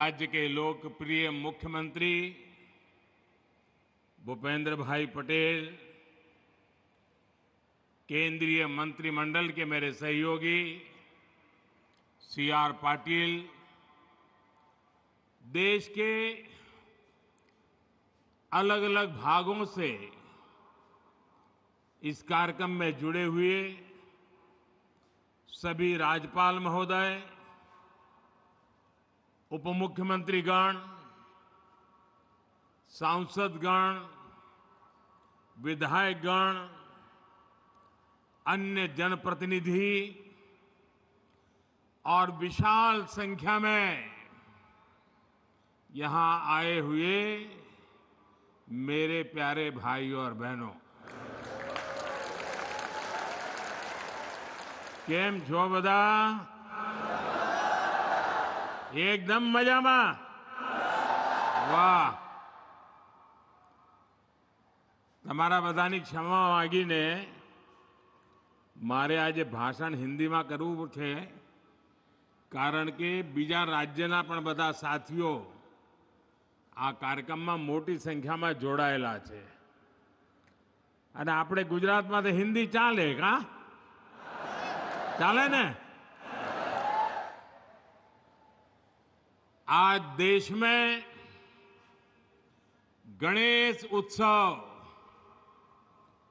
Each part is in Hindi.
राज्य के लोकप्रिय मुख्यमंत्री भूपेंद्र भाई पटेल, केंद्रीय मंत्रिमंडल के मेरे सहयोगी सीआर पाटिल, देश के अलग अलग भागों से इस कार्यक्रम में जुड़े हुए सभी राज्यपाल महोदय, उप मुख्यमंत्रीगण, सांसदगण, विधायकगण, अन्य जनप्रतिनिधि और विशाल संख्या में यहां आए हुए मेरे प्यारे भाइयों और बहनों, કેમ છો બધા? એકદમ મજામાં? વાહ! તમારા બધાની ક્ષમા માંગીને મારે આજે ભાષણ હિન્દીમાં કરવું છે, કારણ કે બીજા રાજ્યના પણ બધા સાથીઓ આ કાર્યક્રમમાં મોટી સંખ્યામાં જોડાયેલા છે અને આપણે ગુજરાતમાં તો હિન્દી ચાલે કા? ચાલે ने? आज देश में गणेश उत्सव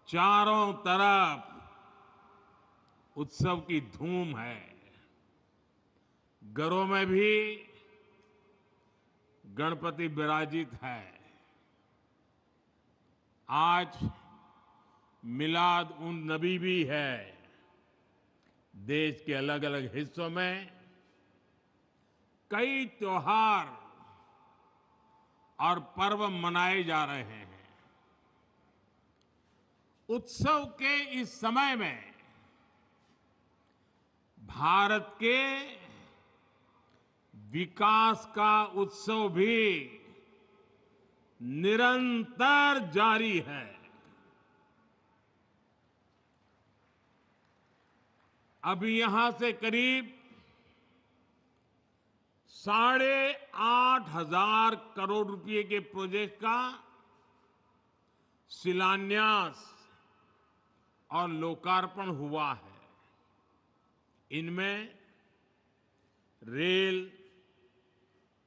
चारों तरफ उत्सव की धूम है। घरों में भी गणपति विराजित है। आज मिलाद उन नबी भी है। देश के अलग अलग हिस्सों में कई त्योहार और पर्व मनाए जा रहे हैं। उत्सव के इस समय में भारत के विकास का उत्सव भी निरंतर जारी है। अभी यहां से करीब 8,500 करोड़ रुपए के प्रोजेक्ट का शिलान्यास और लोकार्पण हुआ है। इनमें रेल,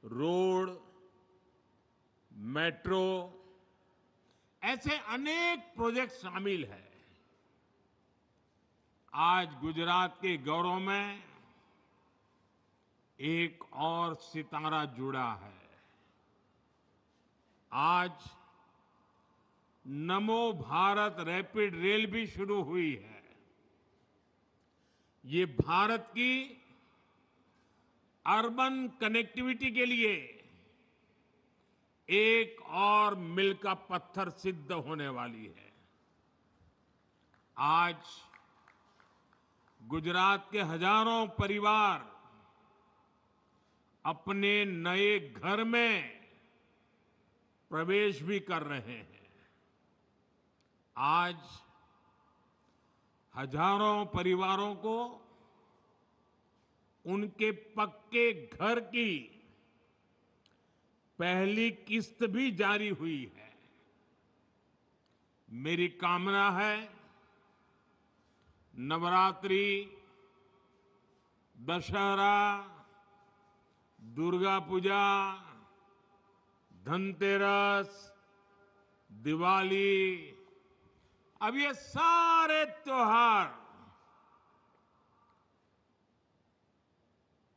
रोड, मेट्रो ऐसे अनेक प्रोजेक्ट शामिल हैं। आज गुजरात के गौरव में एक और सितारा जुड़ा है। आज नमो भारत रैपिड रेल भी शुरू हुई है। ये भारत की अर्बन कनेक्टिविटी के लिए एक और मील का पत्थर सिद्ध होने वाली है। आज गुजरात के हजारों परिवार अपने नए घर में प्रवेश भी कर रहे हैं। आज हजारों परिवारों को उनके पक्के घर की पहली किस्त भी जारी हुई है। मेरी कामना है नवरात्रि, दशहरा, दुर्गा पूजा, धनतेरस, दिवाली, अब ये सारे त्योहार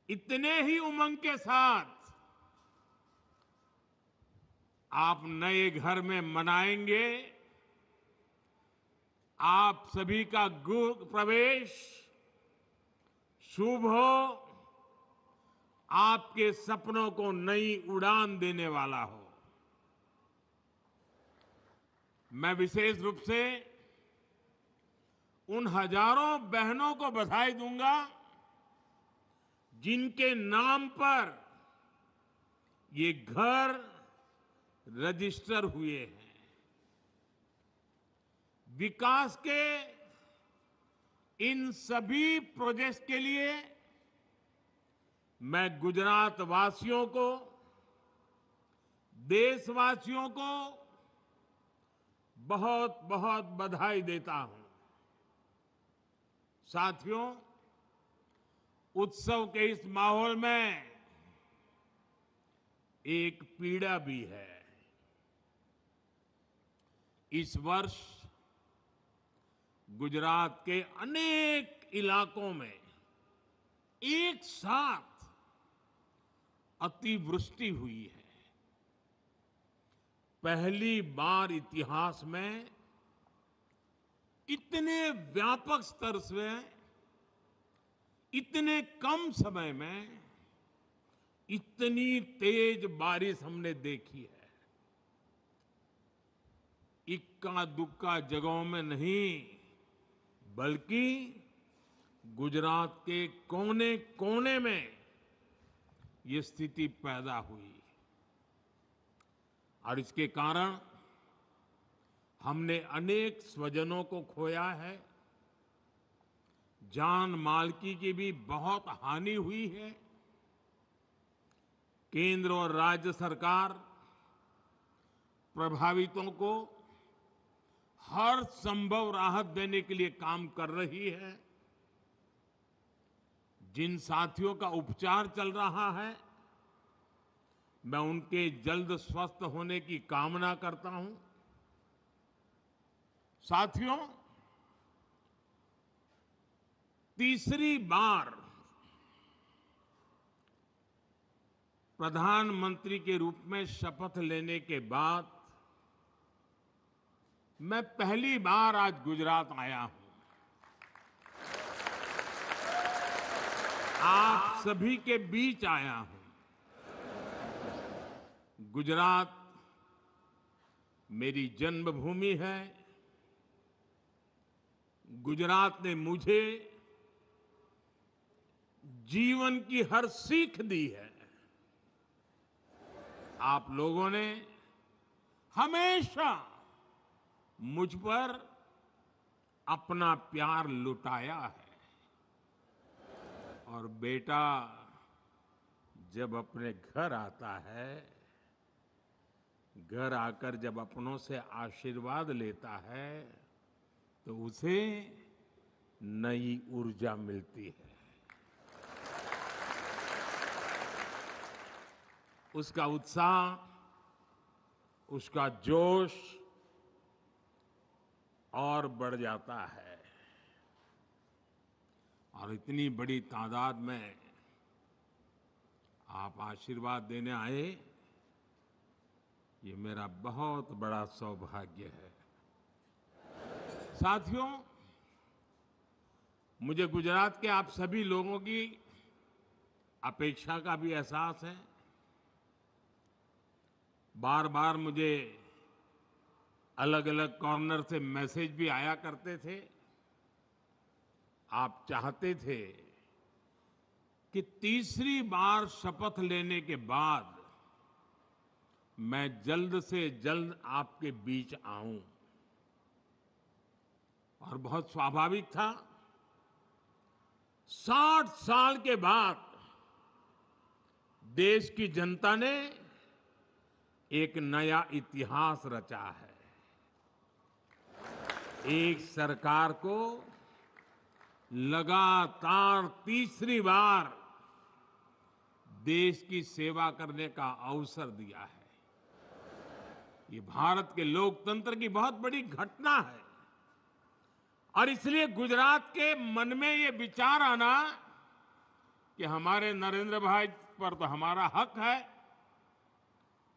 इतने ही उमंग के साथ आप नए घर में मनाएंगे। आप सभी का प्रवेश शुभ हो, आपके सपनों को नई उड़ान देने वाला हो। मैं विशेष रूप से उन हजारों बहनों को बधाई दूंगा जिनके नाम पर ये घर रजिस्टर हुए हैं। विकास के इन सभी प्रोजेक्ट्स के लिए मैं गुजरात वासियों को देशवासियों को बहुत बहुत बधाई देता हूं। साथियों, उत्सव के इस माहौल में एक पीड़ा भी है। इस वर्ष गुजरात के अनेक इलाकों में एक साथ अतिवृष्टि हुई है। पहली बार इतिहास में इतने व्यापक स्तर से इतने कम समय में इतनी तेज बारिश हमने देखी है। इक्का दुक्का जगहों में नहीं, बल्कि गुजरात के कोने कोने में ये स्थिति पैदा हुई और इसके कारण हमने अनेक स्वजनों को खोया है। जान माल की भी बहुत हानि हुई है। केंद्र और राज्य सरकार प्रभावितों को हर संभव राहत देने के लिए काम कर रही है। जिन साथियों का उपचार चल रहा है, मैं उनके जल्द स्वस्थ होने की कामना करता हूं। साथियों, तीसरी बार प्रधानमंत्री के रूप में शपथ लेने के बाद मैं पहली बार आज गुजरात आया हूं। आप सभी के बीच आया हूं। गुजरात मेरी जन्मभूमि है। गुजरात ने मुझे जीवन की हर सीख दी है। आप लोगों ने हमेशा मुझ पर अपना प्यार लुटाया है। और बेटा जब अपने घर आता है, घर आकर जब अपनों से आशीर्वाद लेता है, तो उसे नई ऊर्जा मिलती है। उसका उत्साह, उसका जोश और बढ़ जाता है। और इतनी बड़ी तादाद में आप आशीर्वाद देने आए, ये मेरा बहुत बड़ा सौभाग्य है। साथियों, मुझे गुजरात के आप सभी लोगों की अपेक्षा का भी एहसास है। बार बार मुझे अलग अलग कॉर्नर से मैसेज भी आया करते थे। आप चाहते थे कि तीसरी बार शपथ लेने के बाद मैं जल्द से जल्द आपके बीच आऊं। और बहुत स्वाभाविक था। 60 साल के बाद देश की जनता ने एक नया इतिहास रचा है। एक सरकार को लगातार तीसरी बार देश की सेवा करने का अवसर दिया है। ये भारत के लोकतंत्र की बहुत बड़ी घटना है। और इसलिए गुजरात के मन में ये विचार आना कि हमारे नरेंद्र भाई पर तो हमारा हक है,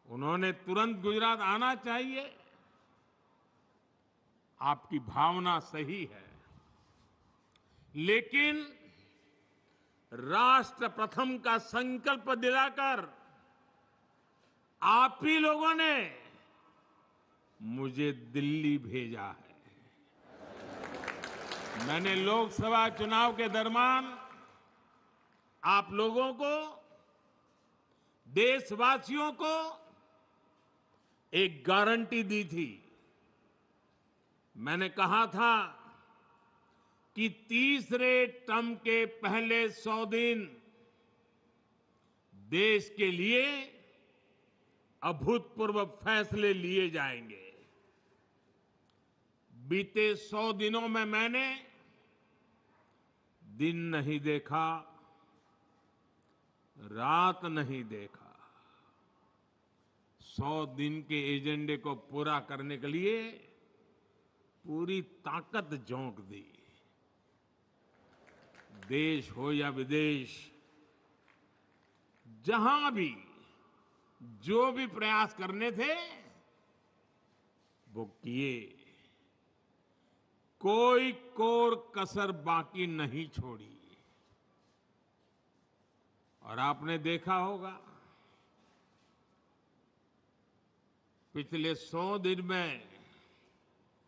उन्होंने तुरंत गुजरात आना चाहिए, आपकी भावना सही है। लेकिन राष्ट्र प्रथम का संकल्प दिलाकर आप ही लोगों ने मुझे दिल्ली भेजा है। मैंने लोकसभा चुनाव के दरमियान आप लोगों को, देशवासियों को एक गारंटी दी थी। मैंने कहा था कि तीसरे टर्म के पहले 100 दिन देश के लिए अभूतपूर्व फैसले लिए जाएंगे। बीते 100 दिनों में मैंने दिन नहीं देखा, रात नहीं देखा। 100 दिन के एजेंडे को पूरा करने के लिए पूरी ताकत झोंक दी। देश हो या विदेश, जहां भी जो भी प्रयास करने थे वो किए। कोई कोर कसर बाकी नहीं छोड़ी। और आपने देखा होगा, पिछले 100 दिन में